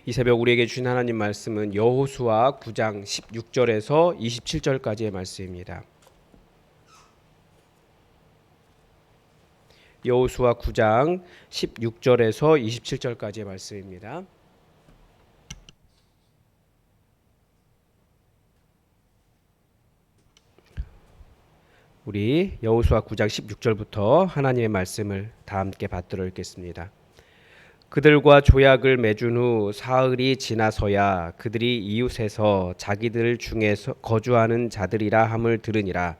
이 새벽 우리에게 주신 하나님 말씀은 여호수아 9장 16절에서 27절까지의 말씀입니다. 여호수아 9장 16절에서 27절까지의 말씀입니다. 우리 여호수아 9장 16절부터 하나님의 말씀을 다 함께 받들어 읽겠습니다. 그들과 조약을 맺은 후 사흘이 지나서야 그들이 이웃에서 자기들 중에서 거주하는 자들이라 함을 들으니라.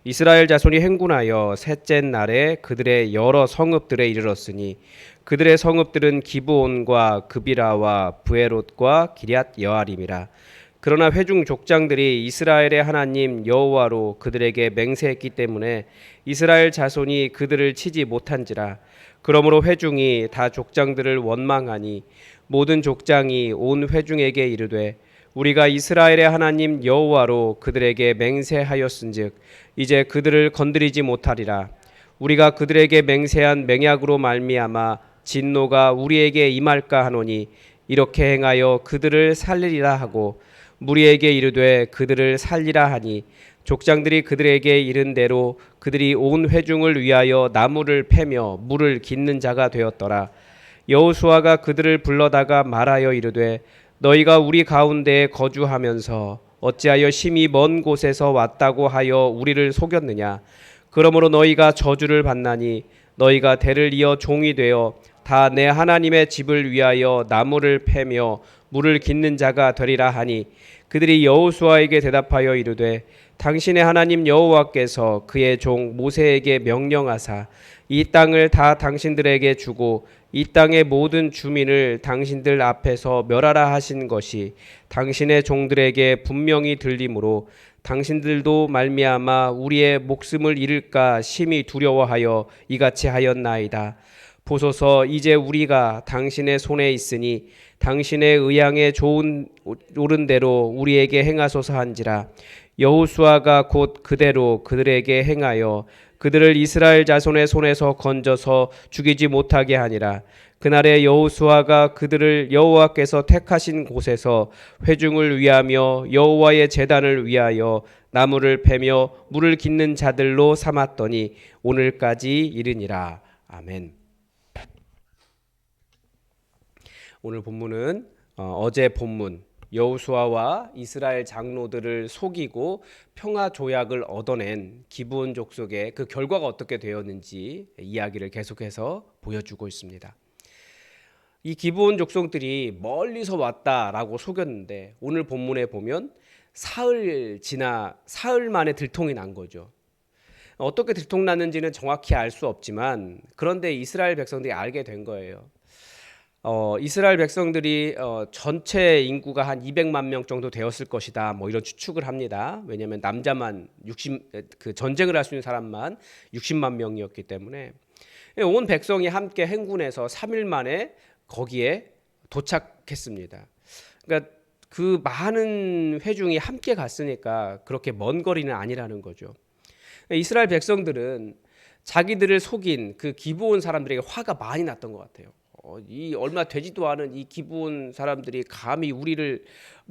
이스라엘 자손이 행군하여 셋째 날에 그들의 여러 성읍들에 이르렀으니 그들의 성읍들은 기브온과 그비라와 브에롯과 기럇 여아림이라. 그러나 회중 족장들이 이스라엘의 하나님 여호와로 그들에게 맹세했기 때문에 이스라엘 자손이 그들을 치지 못한지라. 그러므로 회중이 다 족장들을 원망하니 모든 족장이 온 회중에게 이르되 우리가 이스라엘의 하나님 여호와로 그들에게 맹세하였은즉 이제 그들을 건드리지 못하리라. 우리가 그들에게 맹세한 맹약으로 말미암아 진노가 우리에게 임할까 하노니 이렇게 행하여 그들을 살리리라 하고 무리에게 이르되 그들을 살리라 하니 족장들이 그들에게 이른 대로 그들이 온 회중을 위하여 나무를 패며 물을 깃는 자가 되었더라. 여호수아가 그들을 불러다가 말하여 이르되 너희가 우리 가운데에 거주하면서 어찌하여 심히 먼 곳에서 왔다고 하여 우리를 속였느냐. 그러므로 너희가 저주를 받나니 너희가 대를 이어 종이 되어 다 내 하나님의 집을 위하여 나무를 패며 물을 깃는 자가 되리라 하니 그들이 여호수아에게 대답하여 이르되 당신의 하나님 여호와께서 그의 종 모세에게 명령하사 이 땅을 다 당신들에게 주고 이 땅의 모든 주민을 당신들 앞에서 멸하라 하신 것이 당신의 종들에게 분명히 들리므로 당신들도 말미암아 우리의 목숨을 잃을까 심히 두려워하여 이같이 하였나이다. 보소서 이제 우리가 당신의 손에 있으니 당신의 의향에 옳은 대로 우리에게 행하소서 한지라. 여호수아가 곧 그대로 그들에게 행하여 그들을 이스라엘 자손의 손에서 건져서 죽이지 못하게 하니라. 그날에 여호수아가 그들을 여호와께서 택하신 곳에서 회중을 위하며 여호와의 제단을 위하여 나무를 패며 물을 깃는 자들로 삼았더니 오늘까지 이르니라. 아멘. 오늘 본문은 어제 본문 여호수아와 이스라엘 장로들을 속이고 평화 조약을 얻어낸 기브온 족속의 그 결과가 어떻게 되었는지 이야기를 계속해서 보여주고 있습니다. 이 기브온 족속들이 멀리서 왔다라고 속였는데 오늘 본문에 보면 사흘 만에 들통이 난 거죠. 어떻게 들통났는지는 정확히 알 수 없지만 그런데 이스라엘 백성들이 알게 된 거예요. 이스라엘 백성들이 전체 인구가 한 200만 명 정도 되었을 것이다. 뭐 이런 추측을 합니다. 왜냐하면 남자만 그 전쟁을 할 수 있는 사람만 60만 명이었기 때문에 온 백성이 함께 행군해서 3일 만에 거기에 도착했습니다. 그러니까 그 많은 회중이 함께 갔으니까 그렇게 먼 거리는 아니라는 거죠. 이스라엘 백성들은 자기들을 속인 그 기브온 사람들에게 화가 많이 났던 것 같아요. 이 얼마 되지도 않은 이 기브온 사람들이 감히 우리를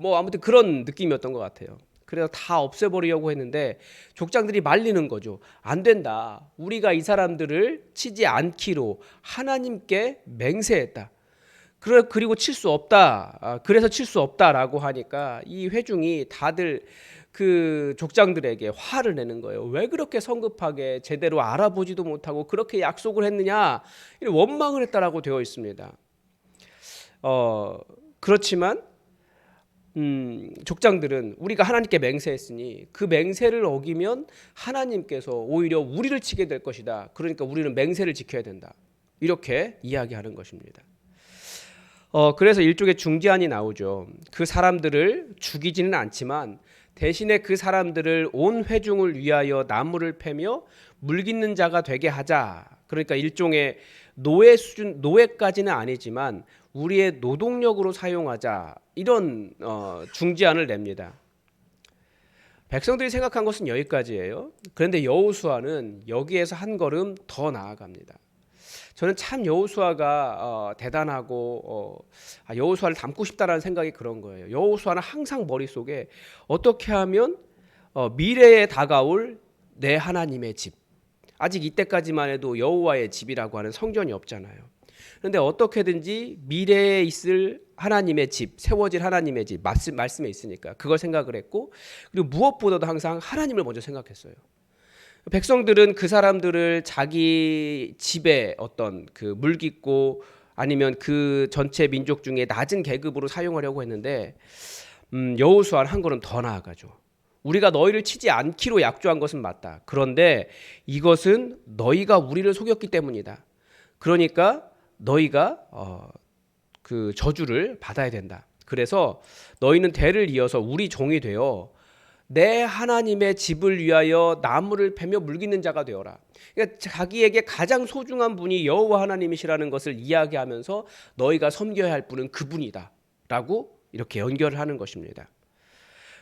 아무튼 그런 느낌이었던 것 같아요. 그래서 다 없애버리려고 했는데 족장들이 말리는 거죠. 안 된다. 우리가 이 사람들을 치지 않기로 하나님께 맹세했다. 그리고 칠 수 없다. 그래서 칠 수 없다라고 하니까 이 회중이 다들 그 족장들에게 화를 내는 거예요. 왜 그렇게 성급하게 제대로 알아보지도 못하고 그렇게 약속을 했느냐, 원망을 했다라고 되어 있습니다. 그렇지만 족장들은 우리가 하나님께 맹세했으니 그 맹세를 어기면 하나님께서 오히려 우리를 치게 될 것이다. 그러니까 우리는 맹세를 지켜야 된다. 이렇게 이야기하는 것입니다. 그래서 일종의 중재안이 나오죠. 그 사람들을 죽이지는 않지만 대신에 그 사람들을 온 회중을 위하여 나무를 패며 물 깃는 자가 되게 하자. 그러니까 일종의 노예까지는 아니지만 우리의 노동력으로 사용하자. 이런 중재안을 냅니다. 백성들이 생각한 것은 여기까지예요. 그런데 여호수아는 여기에서 한 걸음 더 나아갑니다. 저는 참 여호수아가 대단하고 여호수아를 닮고 싶다라는 생각이 그런 거예요. 여호수아는 항상 머릿속에 어떻게 하면 미래에 다가올 내 하나님의 집, 아직 이때까지만 해도 여호와의 집이라고 하는 성전이 없잖아요. 그런데 어떻게든지 미래에 있을 하나님의 집, 세워질 하나님의 집, 말씀에 있으니까 그걸 생각을 했고, 그리고 무엇보다도 항상 하나님을 먼저 생각했어요. 백성들은 그 사람들을 자기 집에 어떤 그 물깃고 아니면 그 전체 민족 중에 낮은 계급으로 사용하려고 했는데 여호수아는 한 걸음 더 나아가죠. 우리가 너희를 치지 않기로 약조한 것은 맞다. 그런데 이것은 너희가 우리를 속였기 때문이다. 그러니까 너희가 그 저주를 받아야 된다. 그래서 너희는 대를 이어서 우리 종이 되어 내 하나님의 집을 위하여 나무를 패며 물깃는 자가 되어라. 그러니까 자기에게 가장 소중한 분이 여호와 하나님이시라는 것을 이야기하면서 너희가 섬겨야 할 분은 그분이다 라고 이렇게 연결을 하는 것입니다.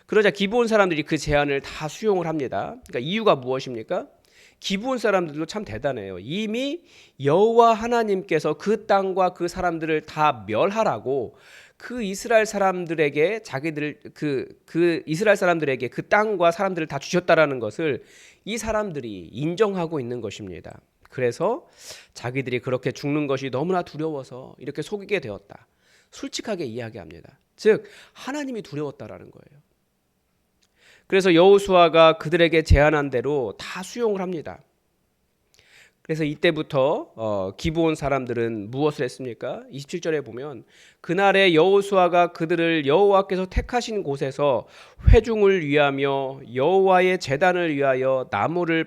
그러자 기브온 사람들이 그 제안을 다 수용을 합니다. 그러니까 이유가 무엇입니까? 기브온 사람들도 참 대단해요. 이미 여호와 하나님께서 그 땅과 그 사람들을 다 멸하라고 그 이스라엘 사람들에게 그 이스라엘 사람들에게 그 땅과 사람들을 다 주셨다라는 것을 이 사람들이 인정하고 있는 것입니다. 그래서 자기들이 그렇게 죽는 것이 너무나 두려워서 이렇게 속이게 되었다. 솔직하게 이야기합니다. 즉 하나님이 두려웠다라는 거예요. 그래서 여호수아가 그들에게 제안한 대로 다 수용을 합니다. 그래서 이때부터 기브온 사람들은 무엇을 했습니까? 27절에 보면 그날에 여호수아가 그들을 여호와께서 택하신 곳에서 회중을 위하며 여호와의 제단을 위하여 나무를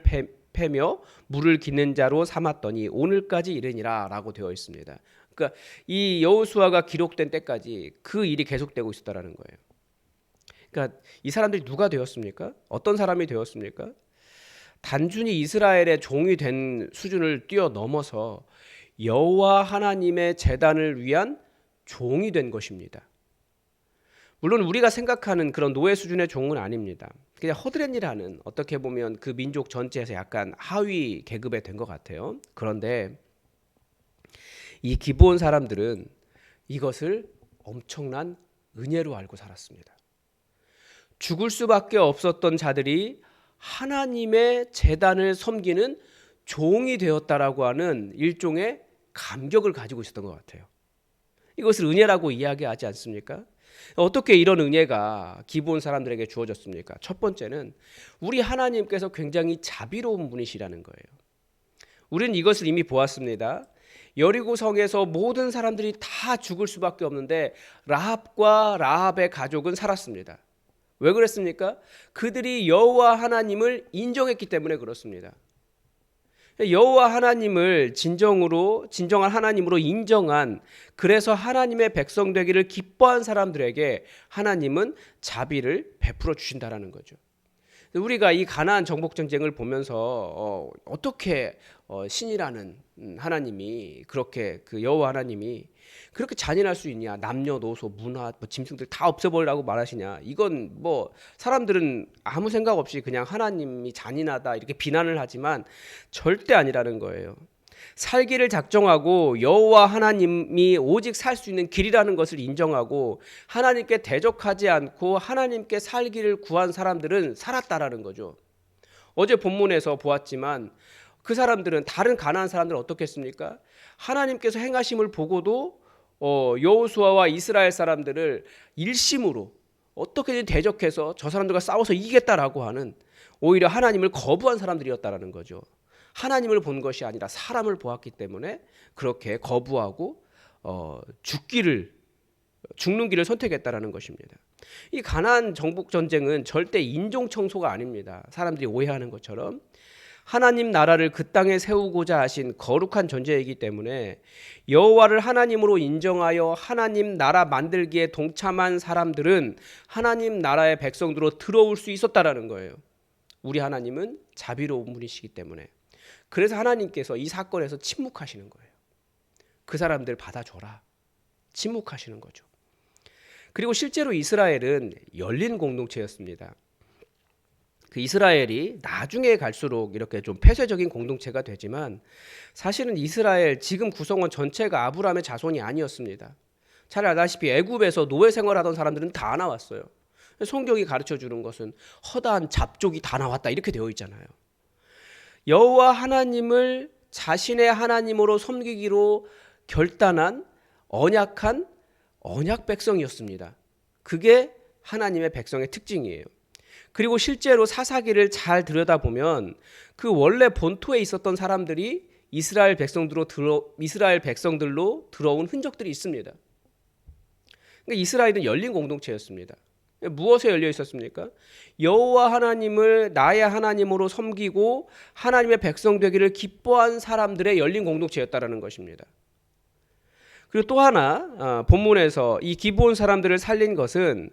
패며 물을 기는 자로 삼았더니 오늘까지 이르니라 라고 되어 있습니다. 그러니까 이 여호수아가 기록된 때까지 그 일이 계속되고 있었다라는 거예요. 그러니까 이 사람들이 누가 되었습니까? 어떤 사람이 되었습니까? 단순히 이스라엘의 종이 된 수준을 뛰어넘어서 여호와 하나님의 제단을 위한 종이 된 것입니다. 물론 우리가 생각하는 그런 노예 수준의 종은 아닙니다. 그냥 허드렛이라는 어떻게 보면 그 민족 전체에서 약간 하위 계급에 된 것 같아요. 그런데 이 기브온 사람들은 이것을 엄청난 은혜로 알고 살았습니다. 죽을 수밖에 없었던 자들이 하나님의 제단을 섬기는 종이 되었다라고 하는 일종의 감격을 가지고 있었던 것 같아요. 이것을 은혜라고 이야기하지 않습니까? 어떻게 이런 은혜가 기브온 사람들에게 주어졌습니까? 첫 번째는 우리 하나님께서 굉장히 자비로운 분이시라는 거예요. 우리는 이것을 이미 보았습니다. 여리고 성에서 모든 사람들이 다 죽을 수밖에 없는데 라합과 라합의 가족은 살았습니다. 왜 그랬습니까? 그들이 여호와 하나님을 인정했기 때문에 그렇습니다. 여호와 하나님을 진정한 하나님으로 인정한, 그래서 하나님의 백성 되기를 기뻐한 사람들에게 하나님은 자비를 베풀어 주신다라는 거죠. 우리가 이 가나안 정복 전쟁을 보면서 어떻게 신이라는 하나님이 그렇게 그 여호와 하나님이 그렇게 잔인할 수 있냐? 남녀노소 문화 짐승들 다 없애버리라고 말하시냐? 이건 뭐 사람들은 아무 생각 없이 그냥 하나님이 잔인하다 이렇게 비난을 하지만 절대 아니라는 거예요. 살기를 작정하고 여호와 하나님이 오직 살 수 있는 길이라는 것을 인정하고 하나님께 대적하지 않고 하나님께 살기를 구한 사람들은 살았다라는 거죠. 어제 본문에서 보았지만 그 사람들은, 다른 가나안 사람들은 어떻게 했습니까? 하나님께서 행하심을 보고도 여호수아와 이스라엘 사람들을 일심으로 어떻게든 대적해서 저 사람들과 싸워서 이기겠다라고 하는, 오히려 하나님을 거부한 사람들이었다라는 거죠. 하나님을 본 것이 아니라 사람을 보았기 때문에 그렇게 거부하고 죽는 길을 선택했다라는 것입니다. 이 가나안 정복 전쟁은 절대 인종 청소가 아닙니다. 사람들이 오해하는 것처럼 하나님 나라를 그 땅에 세우고자 하신 거룩한 존재이기 때문에 여호와를 하나님으로 인정하여 하나님 나라 만들기에 동참한 사람들은 하나님 나라의 백성들로 들어올 수 있었다라는 거예요. 우리 하나님은 자비로운 분이시기 때문에. 그래서 하나님께서 이 사건에서 침묵하시는 거예요. 그 사람들 받아줘라. 침묵하시는 거죠. 그리고 실제로 이스라엘은 열린 공동체였습니다. 그 이스라엘이 나중에 갈수록 이렇게 좀 폐쇄적인 공동체가 되지만 사실은 이스라엘 지금 구성원 전체가 아브라함의 자손이 아니었습니다. 잘 알다시피 애굽에서 노예 생활하던 사람들은 다 나왔어요. 성경이 가르쳐 주는 것은 허다한 잡족이 다 나왔다 이렇게 되어 있잖아요. 여호와 하나님을 자신의 하나님으로 섬기기로 결단한 언약한 언약 백성이었습니다. 그게 하나님의 백성의 특징이에요. 그리고 실제로 사사기를 잘 들여다보면 그 원래 본토에 있었던 사람들이 이스라엘 백성들로 들어온 흔적들이 있습니다. 그러니까 이스라엘은 열린 공동체였습니다. 무엇에 열려 있었습니까? 여호와 하나님을 나의 하나님으로 섬기고 하나님의 백성 되기를 기뻐한 사람들의 열린 공동체였다라는 것입니다. 그리고 또 하나 본문에서 이 기브온 사람들을 살린 것은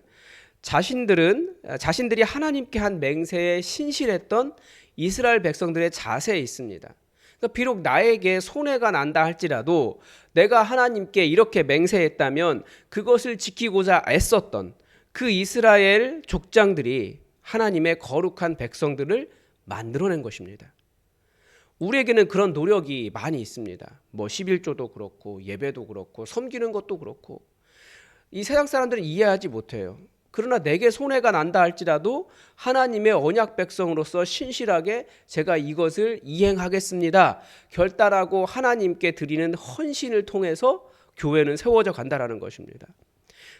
자신들이 하나님께 한 맹세에 신실했던 이스라엘 백성들의 자세에 있습니다. 그러니까 비록 나에게 손해가 난다 할지라도 내가 하나님께 이렇게 맹세했다면 그것을 지키고자 애썼던 그 이스라엘 족장들이 하나님의 거룩한 백성들을 만들어낸 것입니다. 우리에게는 그런 노력이 많이 있습니다. 뭐 11조도 그렇고 예배도 그렇고 섬기는 것도 그렇고 이 세상 사람들은 이해하지 못해요. 그러나 내게 손해가 난다 할지라도 하나님의 언약 백성으로서 신실하게 제가 이것을 이행하겠습니다 결단하고 하나님께 드리는 헌신을 통해서 교회는 세워져 간다라는 것입니다.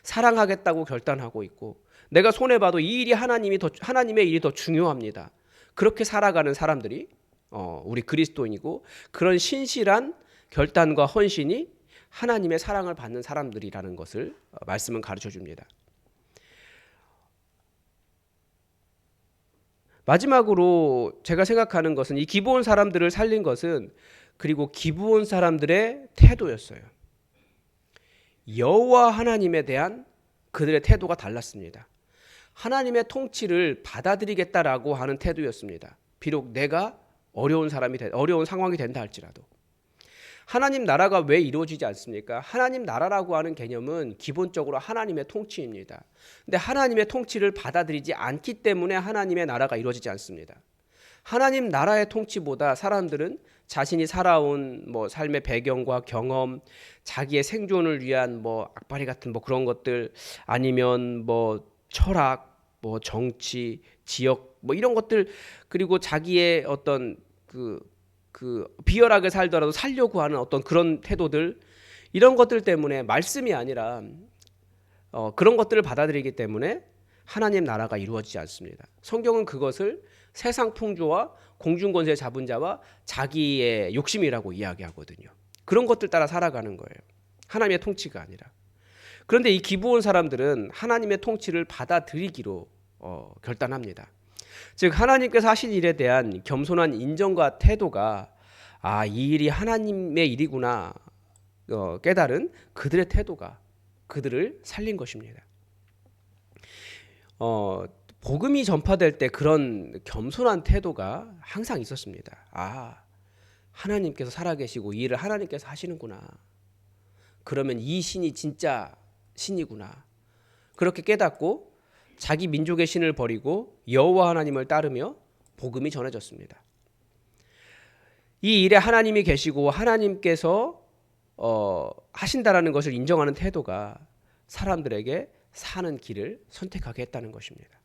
사랑하겠다고 결단하고 있고 내가 손해봐도 이 일이 하나님의 일이 더 중요합니다. 그렇게 살아가는 사람들이 우리 그리스도인이고 그런 신실한 결단과 헌신이 하나님의 사랑을 받는 사람들이라는 것을 말씀은 가르쳐 줍니다. 마지막으로 제가 생각하는 것은 이 기브온 사람들을 살린 것은 그리고 기브온 사람들의 태도였어요. 여호와 하나님에 대한 그들의 태도가 달랐습니다. 하나님의 통치를 받아들이겠다라고 하는 태도였습니다. 비록 내가 어려운 상황이 된다 할지라도. 하나님 나라가 왜 이루어지지 않습니까? 하나님 나라라고 하는 개념은 기본적으로 하나님의 통치입니다. 근데 하나님의 통치를 받아들이지 않기 때문에 하나님의 나라가 이루어지지 않습니다. 하나님 나라의 통치보다 사람들은 자신이 살아온 삶의 배경과 경험, 자기의 생존을 위한 악바리 같은 그런 것들 아니면 철학, 정치, 지역 이런 것들 그리고 자기의 어떤 비열하게 살더라도 살려고 하는 어떤 그런 태도들 이런 것들 때문에 말씀이 아니라 그런 것들을 받아들이기 때문에 하나님 나라가 이루어지지 않습니다. 성경은 그것을 세상 풍조와 공중권세 잡은 자와 자기의 욕심이라고 이야기하거든요. 그런 것들 따라 살아가는 거예요. 하나님의 통치가 아니라. 그런데 이 기브온 사람들은 하나님의 통치를 받아들이기로 결단합니다. 즉 하나님께서 하신 일에 대한 겸손한 인정과 태도가 이 일이 하나님의 일이구나 깨달은 그들의 태도가 그들을 살린 것입니다. 복음이 전파될 때 그런 겸손한 태도가 항상 있었습니다. 하나님께서 살아계시고 이 일을 하나님께서 하시는구나. 그러면 이 신이 진짜 신이구나. 그렇게 깨닫고 자기 민족의 신을 버리고 여호와 하나님을 따르며 복음이 전해졌습니다. 이 일에 하나님이 계시고 하나님께서 하신다라는 것을 인정하는 태도가 사람들에게 사는 길을 선택하게 했다는 것입니다.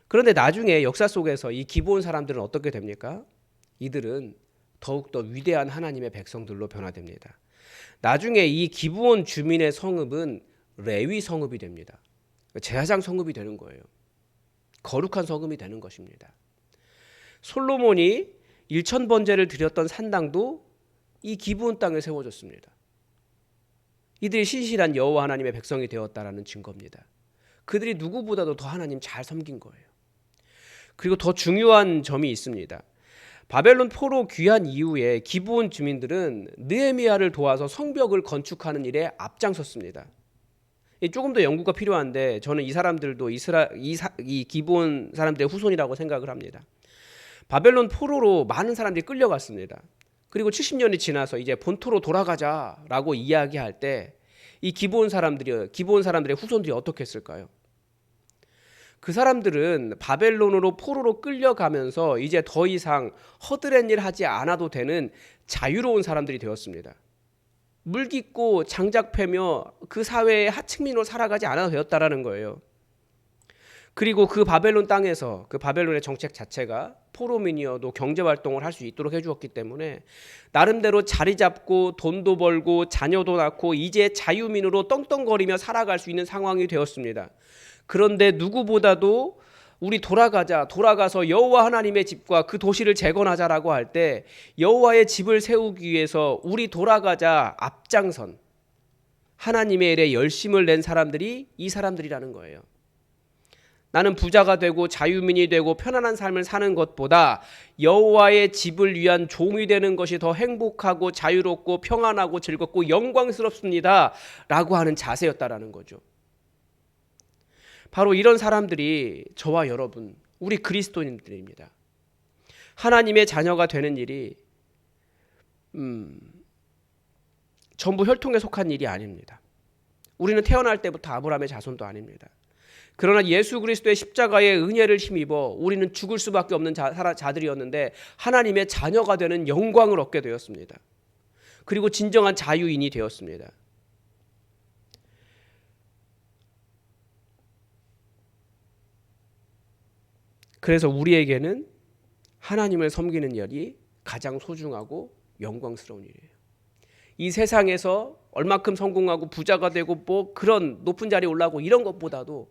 그런데 나중에 역사 속에서 이 기브온 사람들은 어떻게 됩니까? 이들은 더욱더 위대한 하나님의 백성들로 변화됩니다. 나중에 이 기브온 주민의 성읍은 레위 성읍이 됩니다. 제사장 성읍이 되는 거예요. 거룩한 성읍이 되는 것입니다. 솔로몬이 1000번제를 드렸던 산당도 이 기브온 땅에 세워졌습니다. 이들이 신실한 여호와 하나님의 백성이 되었다라는 증거입니다. 그들이 누구보다도 더 하나님 잘 섬긴 거예요. 그리고 더 중요한 점이 있습니다. 바벨론 포로 귀환 이후에 기브온 주민들은 느헤미야를 도와서 성벽을 건축하는 일에 앞장섰습니다. 조금 더 연구가 필요한데 저는 이 사람들도 이 기브온 사람들의 후손이라고 생각을 합니다. 바벨론 포로로 많은 사람들이 끌려갔습니다. 그리고 70년이 지나서 이제 본토로 돌아가자라고 이야기할 때 이 기브온 사람들의 후손들이 어떻게 했을까요? 그 사람들은 바벨론으로 포로로 끌려가면서 이제 더 이상 허드렛 일 하지 않아도 되는 자유로운 사람들이 되었습니다. 물깃고 장작 패며 그 사회의 하층민으로 살아가지 않아도 되었다라는 거예요. 그리고 그 바벨론 땅에서 그 바벨론의 정책 자체가 포로민이어도 경제활동을 할 수 있도록 해주었기 때문에 나름대로 자리 잡고 돈도 벌고 자녀도 낳고 이제 자유민으로 떵떵거리며 살아갈 수 있는 상황이 되었습니다. 그런데 누구보다도 우리 돌아가서 여호와 하나님의 집과 그 도시를 재건하자라고 할 때 여호와의 집을 세우기 위해서 우리 돌아가자 앞장선 하나님의 일에 열심을 낸 사람들이 이 사람들이라는 거예요. 나는 부자가 되고 자유민이 되고 편안한 삶을 사는 것보다 여호와의 집을 위한 종이 되는 것이 더 행복하고 자유롭고 평안하고 즐겁고 영광스럽습니다 라고 하는 자세였다라는 거죠. 바로 이런 사람들이 저와 여러분, 우리 그리스도인들입니다. 하나님의 자녀가 되는 일이 전부 혈통에 속한 일이 아닙니다. 우리는 태어날 때부터 아브라함의 자손도 아닙니다. 그러나 예수 그리스도의 십자가의 은혜를 힘입어 우리는 죽을 수밖에 없는 자들이었는데 하나님의 자녀가 되는 영광을 얻게 되었습니다. 그리고 진정한 자유인이 되었습니다. 그래서 우리에게는 하나님을 섬기는 일이 가장 소중하고 영광스러운 일이에요. 이 세상에서 얼마큼 성공하고 부자가 되고 뭐 그런 높은 자리에 올라가고 이런 것보다도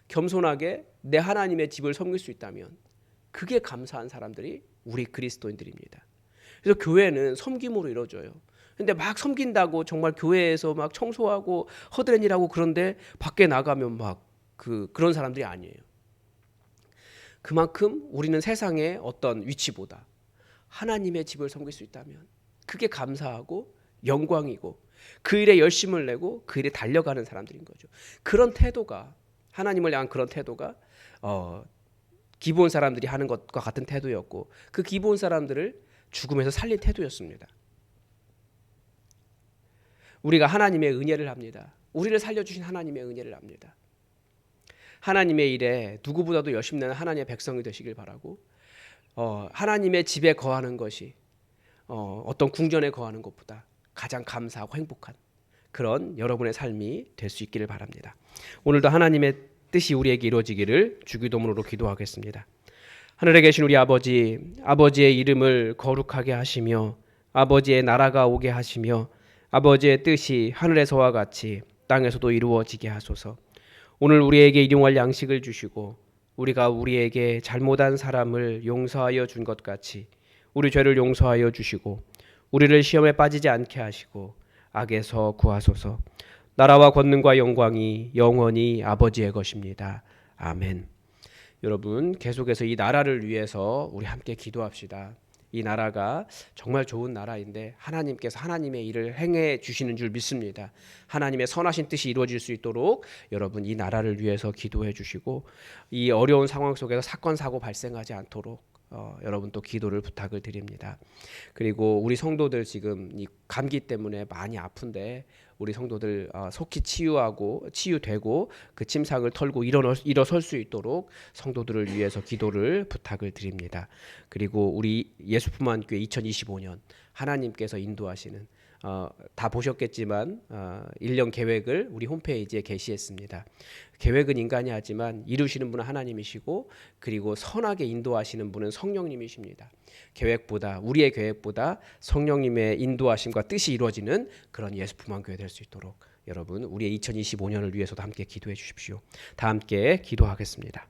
겸손하게 내 하나님의 집을 섬길 수 있다면 그게 감사한 사람들이 우리 그리스도인들입니다. 그래서 교회는 섬김으로 이루어져요. 근데 막 섬긴다고 정말 교회에서 막 청소하고 허드렛 일하고 그런데 밖에 나가면 막 그런 사람들이 아니에요. 그만큼 우리는 세상의 어떤 위치보다 하나님의 집을 섬길 수 있다면 그게 감사하고 영광이고 그 일에 열심을 내고 그 일에 달려가는 사람들인 거죠. 그런 태도가 하나님을 향한 그런 태도가 기브온 사람들이 하는 것과 같은 태도였고 그 기브온 사람들을 죽음에서 살린 태도였습니다. 우리가 하나님의 은혜를 합니다. 우리를 살려주신 하나님의 은혜를 합니다. 하나님의 일에 누구보다도 열심히 내는 하나님의 백성이 되시길 바라고 하나님의 집에 거하는 것이 어떤 궁전에 거하는 것보다 가장 감사하고 행복한 그런 여러분의 삶이 될 수 있기를 바랍니다. 오늘도 하나님의 뜻이 우리에게 이루어지기를 주기도문으로 기도하겠습니다. 하늘에 계신 우리 아버지, 아버지의 이름을 거룩하게 하시며 아버지의 나라가 오게 하시며 아버지의 뜻이 하늘에서와 같이 땅에서도 이루어지게 하소서. 오늘 우리에게 일용할 양식을 주시고 우리가 우리에게 잘못한 사람을 용서하여 준 것 같이 우리 죄를 용서하여 주시고 우리를 시험에 빠지지 않게 하시고 악에서 구하소서. 나라와 권능과 영광이 영원히 아버지의 것입니다. 아멘. 여러분 계속해서 이 나라를 위해서 우리 함께 기도합시다. 이 나라가 정말 좋은 나라인데 하나님께서 하나님의 일을 행해 주시는 줄 믿습니다. 하나님의 선하신 뜻이 이루어질 수 있도록 여러분 이 나라를 위해서 기도해 주시고 이 어려운 상황 속에서 사건 사고 발생하지 않도록 여러분 또 기도를 부탁을 드립니다. 그리고 우리 성도들 지금 이 감기 때문에 많이 아픈데 우리 성도들 속히 치유되고 그 침상을 털고 일어설 수 있도록 성도들을 위해서 기도를 부탁을 드립니다. 그리고 우리 예수품안교회 2025년 하나님께서 인도하시는 다 보셨겠지만 1년 계획을 우리 홈페이지에 게시했습니다. 계획은 인간이 하지만 이루시는 분은 하나님이시고 그리고 선하게 인도하시는 분은 성령님이십니다. 우리의 계획보다 성령님의 인도하심과 뜻이 이루어지는 그런 예수품안교회 될 수 있도록 여러분 우리의 2025년을 위해서도 함께 기도해 주십시오. 다 함께 기도하겠습니다.